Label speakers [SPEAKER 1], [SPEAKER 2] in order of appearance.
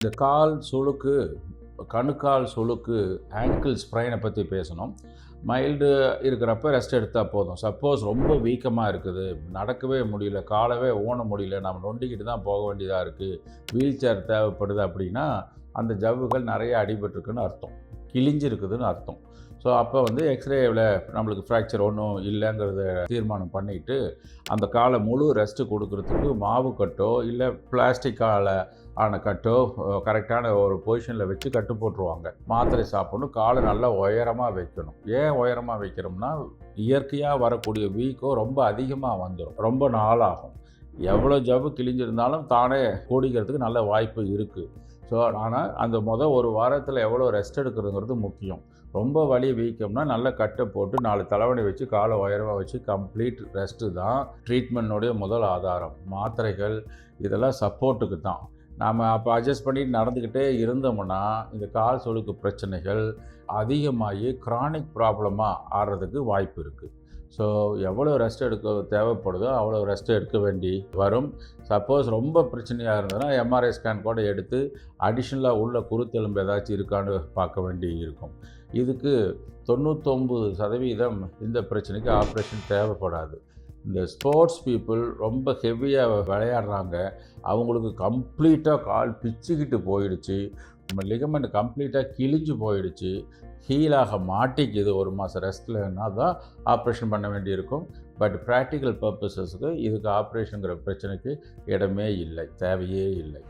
[SPEAKER 1] இந்த கால் சுளுக்கு, கணுக்கால் சுளுக்கு, ஆங்கிள் ஸ்ப்ரைனை பற்றி பேசணும். மைல்டு இருக்கிறப்ப ரெஸ்ட் எடுத்தால் போதும். சப்போஸ் ரொம்ப வீக்கமாக இருக்குது, நடக்கவே முடியல, காலவே ஊன முடியல, நம்ம நொண்டிக்கிட்டு தான் போக வேண்டியதாக இருக்குது, வீல் சேர் தேவைப்படுது அப்படின்னா அந்த ஜவ்வுகள் நிறைய அடிபட்டிருக்குன்னு அர்த்தம், கிழிஞ்சிருக்குதுன்னு அர்த்தம். ஸோ அப்போ வந்து எக்ஸ்ரேவில் நம்மளுக்கு ஃப்ராக்சர் ஒன்றும் இல்லைங்கிறத தீர்மானம் பண்ணிவிட்டு அந்த காலை முழு ரெஸ்ட்டு கொடுக்கறதுக்கு மாவு கட்டோ இல்லை பிளாஸ்டிக்கால் ஆன கட்டோ கரெக்டான ஒரு பொசிஷனில் வச்சு கட்டு போட்டுருவாங்க. மாத்திரை சாப்பிடணும், காலை நல்லா உயரமாக வைக்கணும். ஏன் உயரமாக வைக்கிறோம்னா இயற்கையாக வரக்கூடிய வீக்கம் ரொம்ப அதிகமாக வந்துடும், ரொம்ப நாளாகும். எவ்வளோ ஜவ்வு கிழிஞ்சிருந்தாலும் தானே கூடிக்கிறதுக்கு நல்ல வாய்ப்பு இருக்குது. ஸோ ஆனால் அந்த ஒரு வாரத்தில் எவ்வளோ ரெஸ்ட் எடுக்கிறதுங்கிறது முக்கியம். ரொம்ப வலி வீக்கம்னா நல்ல கட்டை போட்டு 4 தலைவணி வச்சு காலை உயரமாக வச்சு கம்ப்ளீட் ரெஸ்ட்டு தான் ட்ரீட்மெண்ட்னுடைய முதல் ஆதாரம். மாத்திரைகள் இதெல்லாம் சப்போர்ட்டுக்கு தான். நாம் அப்போ அட்ஜஸ்ட் பண்ணிட்டு நடந்துக்கிட்டே இருந்தோம்னா இந்த கால் சுளுக்கு பிரச்சனைகள் அதிகமாகி க்ரானிக் ப்ராப்ளமாக ஆடுறதுக்கு வாய்ப்பு இருக்குது. ஸோ எவ்வளோ ரெஸ்ட் எடுக்க தேவைப்படுதோ அவ்வளோ ரெஸ்ட் எடுக்க வேண்டி வரும். சப்போஸ் ரொம்ப பிரச்சனையாக இருந்ததுன்னா எம்ஆர்ஐ ஸ்கேன் கூட எடுத்து அடிஷ்னலாக உள்ள குருத்தெலும்பு ஏதாச்சும் இருக்கான்னு பார்க்க வேண்டி இருக்கும். இதுக்கு 99% இந்த பிரச்சனைக்கு ஆப்ரேஷன் தேவைப்படாது. இந்த ஸ்போர்ட்ஸ் பீப்புள் ரொம்ப ஹெவியாக விளையாடுறாங்க, அவங்களுக்கு கம்ப்ளீட்டாக கால் பிச்சுக்கிட்டு போயிடுச்சு, லிகமெண்ட் கம்ப்ளீட்டாக கிழிஞ்சு போயிடுச்சு, ஹீலாக மாட்டிக்குது, 1 மாதம் ரெஸ்ட்லன்னா தான் ஆப்ரேஷன் பண்ண வேண்டியிருக்கும். பட் ப்ராக்டிக்கல் பர்பஸஸுக்கு இதுக்கு ஆப்ரேஷனுங்கிற பிரச்சனைக்கு இடமே இல்லை, தேவையே இல்லை.